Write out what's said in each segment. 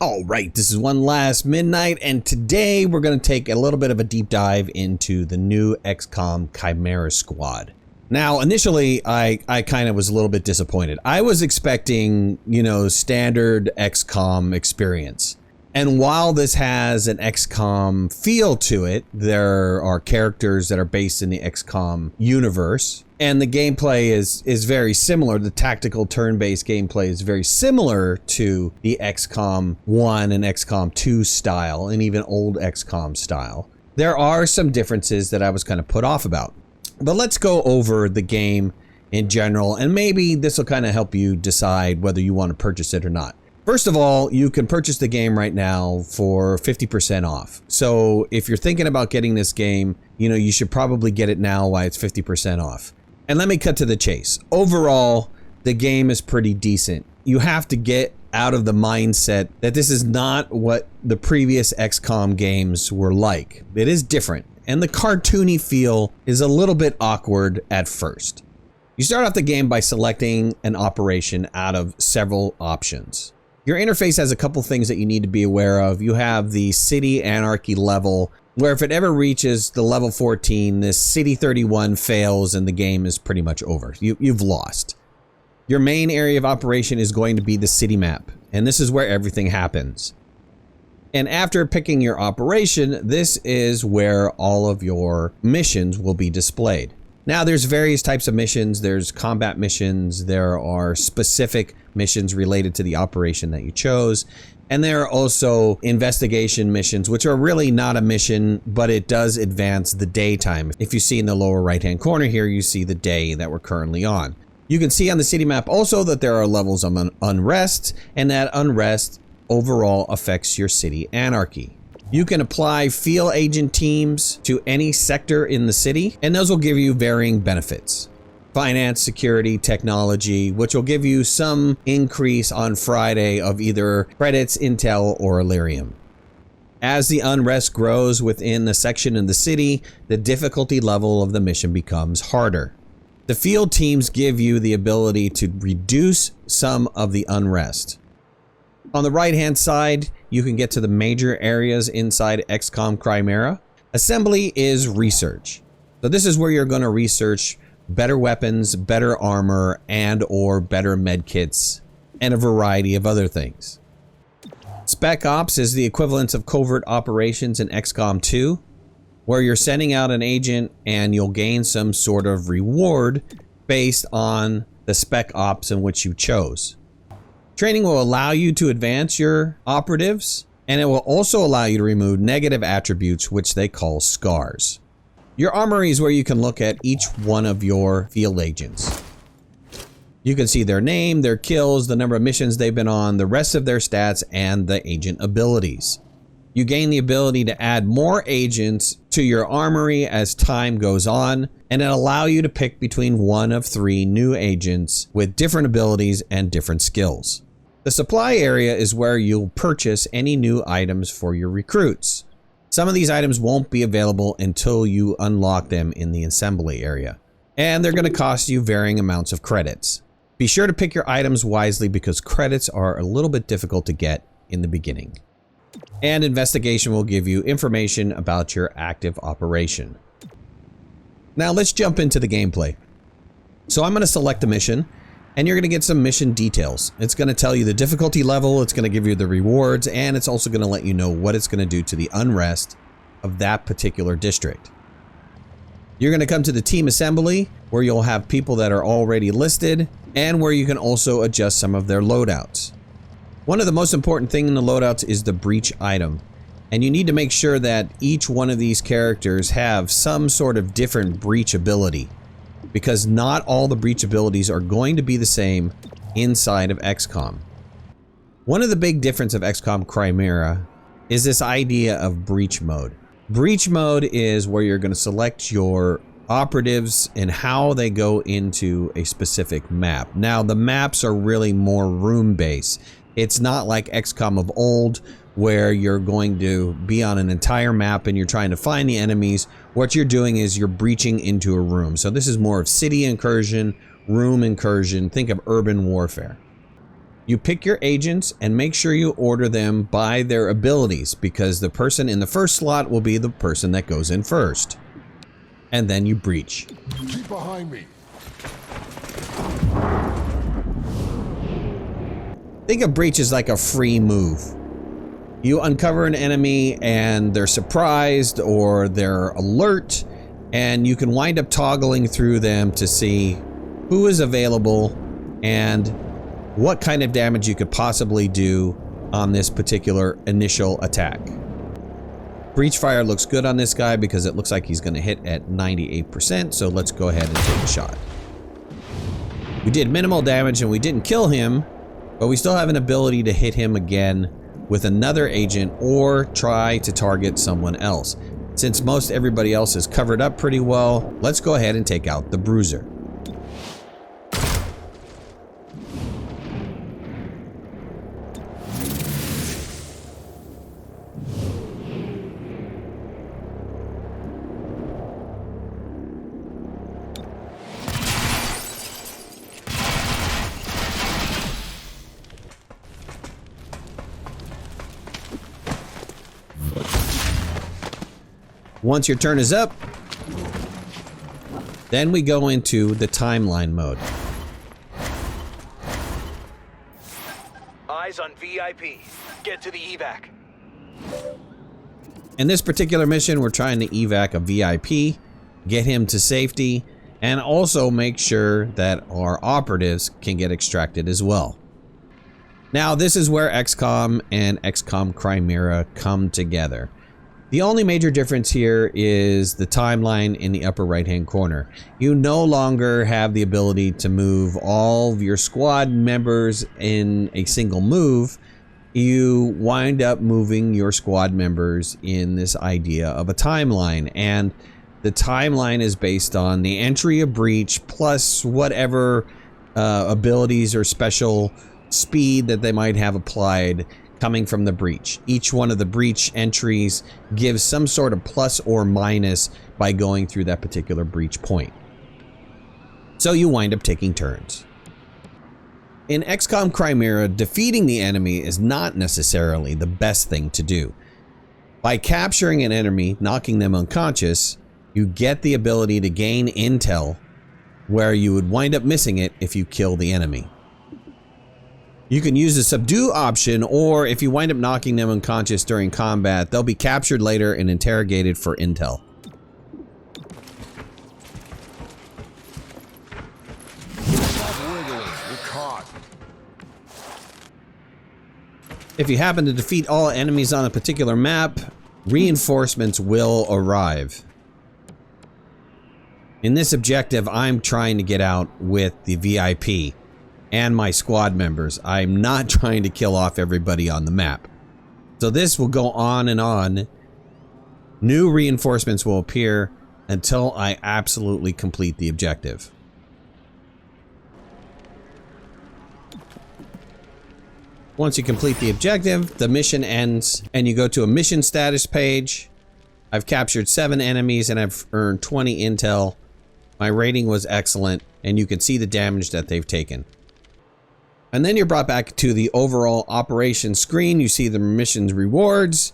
All right, this is OneLastMidnight, and today we're going to take a little bit of a deep dive into the new XCOM Chimera Squad. Now, initially, I kind of was a little bit disappointed. I was expecting, standard XCOM experience. And while this has an XCOM feel to it, there are characters that are based in the XCOM universe. And the gameplay is very similar. The tactical turn-based gameplay is very similar to the XCOM 1 and XCOM 2 style, and even old XCOM style. There are some differences that I was kind of put off about. But let's go over the game in general, and maybe this will kind of help you decide whether you want to purchase it or not. First of all, you can purchase the game right now for 50% off. So if you're thinking about getting this game, you should probably get it now while it's 50% off. And let me cut to the chase. Overall, the game is pretty decent. You have to get out of the mindset that this is not what the previous XCOM games were like. It is different, and the cartoony feel is a little bit awkward at first. You start off the game by selecting an operation out of several options. Your interface has a couple things that you need to be aware of. You have the City Anarchy level, where if it ever reaches the level 14, this City 31 fails and the game is pretty much over. You've lost. Your main area of operation is going to be the city map, and this is where everything happens. And after picking your operation, this is where all of your missions will be displayed. Now, there's various types of missions. There's combat missions. There are specific missions related to the operation that you chose. And there are also investigation missions, which are really not a mission, but it does advance the daytime. If you see in the lower right-hand corner here, you see the day that we're currently on. You can see on the city map also that there are levels of unrest, and that unrest overall affects your city anarchy. You can apply field agent teams to any sector in the city, and those will give you varying benefits. Finance, security, technology, which will give you some increase on Friday of either credits, intel, or Illyrium. As the unrest grows within the section in the city, the difficulty level of the mission becomes harder. The field teams give you the ability to reduce some of the unrest. On the right-hand side, you can get to the major areas inside XCOM Chimera. Assembly is research. So this is where you're going to research better weapons, better armor, and or better medkits, and a variety of other things. Spec Ops is the equivalent of covert operations in XCOM 2, where you're sending out an agent and you'll gain some sort of reward based on the Spec Ops in which you chose. Training will allow you to advance your operatives, and it will also allow you to remove negative attributes, which they call scars. Your armory is where you can look at each one of your field agents. You can see their name, their kills, the number of missions they've been on, the rest of their stats, and the agent abilities. You gain the ability to add more agents to your armory as time goes on, and it'll allow you to pick between one of 3 new agents with different abilities and different skills. The supply area is where you'll purchase any new items for your recruits. Some of these items won't be available until you unlock them in the assembly area, and they're going to cost you varying amounts of credits. Be sure to pick your items wisely because credits are a little bit difficult to get in the beginning. And investigation will give you information about your active operation. Now let's jump into the gameplay. So I'm going to select a mission, and you're going to get some mission details. It's going to tell you the difficulty level, it's going to give you the rewards, and it's also going to let you know what it's going to do to the unrest of that particular district. You're going to come to the team assembly, where you'll have people that are already listed, and where you can also adjust some of their loadouts. One of the most important things in the loadouts is the breach item, and you need to make sure that each one of these characters have some sort of different breach ability, because not all the breach abilities are going to be the same inside of XCOM. One of the big differences of XCOM Chimera is this idea of breach mode. Breach mode is where you're going to select your operatives and how they go into a specific map. Now, the maps are really more room-based. It's not like XCOM of old, where you're going to be on an entire map and you're trying to find the enemies. What you're doing is you're breaching into a room. So this is more of city incursion, room incursion. Think of urban warfare. You pick your agents and make sure you order them by their abilities, because the person in the first slot will be the person that goes in first. And then you breach. Keep behind me. Think of breach as like a free move. You uncover an enemy and they're surprised or they're alert, and you can wind up toggling through them to see who is available and what kind of damage you could possibly do on this particular initial attack. Breach fire looks good on this guy because it looks like he's going to hit at 98%, so let's go ahead and take a shot. We did minimal damage and we didn't kill him, but we still have an ability to hit him again with another agent or try to target someone else. Since most everybody else is covered up pretty well, let's go ahead and take out the bruiser. Once your turn is up, then we go into the timeline mode. Eyes on VIP. Get to the evac. In this particular mission, we're trying to evac a VIP, get him to safety, and also make sure that our operatives can get extracted as well. Now, this is where XCOM and XCOM Chimera come together. The only major difference here is the timeline in the upper right-hand corner. You no longer have the ability to move all of your squad members in a single move. You wind up moving your squad members in this idea of a timeline, and the timeline is based on the entry of breach plus whatever abilities or special speed that they might have applied coming from the breach. Each one of the breach entries gives some sort of plus or minus by going through that particular breach point. So you wind up taking turns. In XCOM Chimera, defeating the enemy is not necessarily the best thing to do. By capturing an enemy, knocking them unconscious, you get the ability to gain intel where you would wind up missing it if you kill the enemy. You can use the subdue option, or if you wind up knocking them unconscious during combat, they'll be captured later and interrogated for intel. If you happen to defeat all enemies on a particular map, reinforcements will arrive. In this objective, I'm trying to get out with the VIP and my squad members. I'm not trying to kill off everybody on the map. So this will go on and on. New reinforcements will appear until I absolutely complete the objective. Once you complete the objective, the mission ends and you go to a mission status page. I've captured 7 enemies and I've earned 20 intel. My rating was excellent, and you can see the damage that they've taken. And then you're brought back to the overall operation screen. You see the mission's rewards,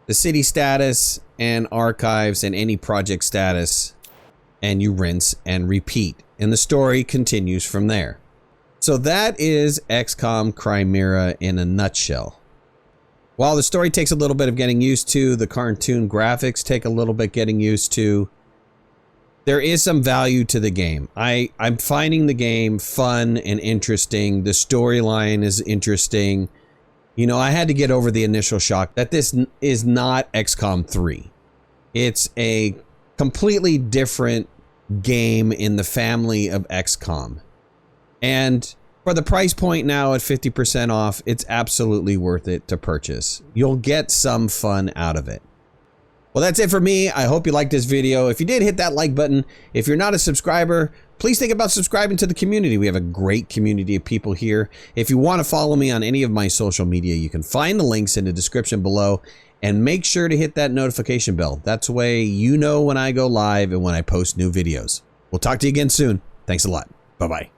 the city status, and archives, and any project status. And you rinse and repeat. And the story continues from there. So that is XCOM Chimera in a nutshell. While the story takes a little bit of getting used to, the cartoon graphics take a little bit getting used to, there is some value to the game. I'm finding the game fun and interesting. The storyline is interesting. You know, I had to get over the initial shock that this is not XCOM 3. It's a completely different game in the family of XCOM. And for the price point now at 50% off, it's absolutely worth it to purchase. You'll get some fun out of it. Well, that's it for me. I hope you liked this video. If you did, hit that like button. If you're not a subscriber, please think about subscribing to the community. We have a great community of people here. If you want to follow me on any of my social media, you can find the links in the description below, and make sure to hit that notification bell. That's the way you know when I go live and when I post new videos. We'll talk to you again soon. Thanks a lot. Bye-bye.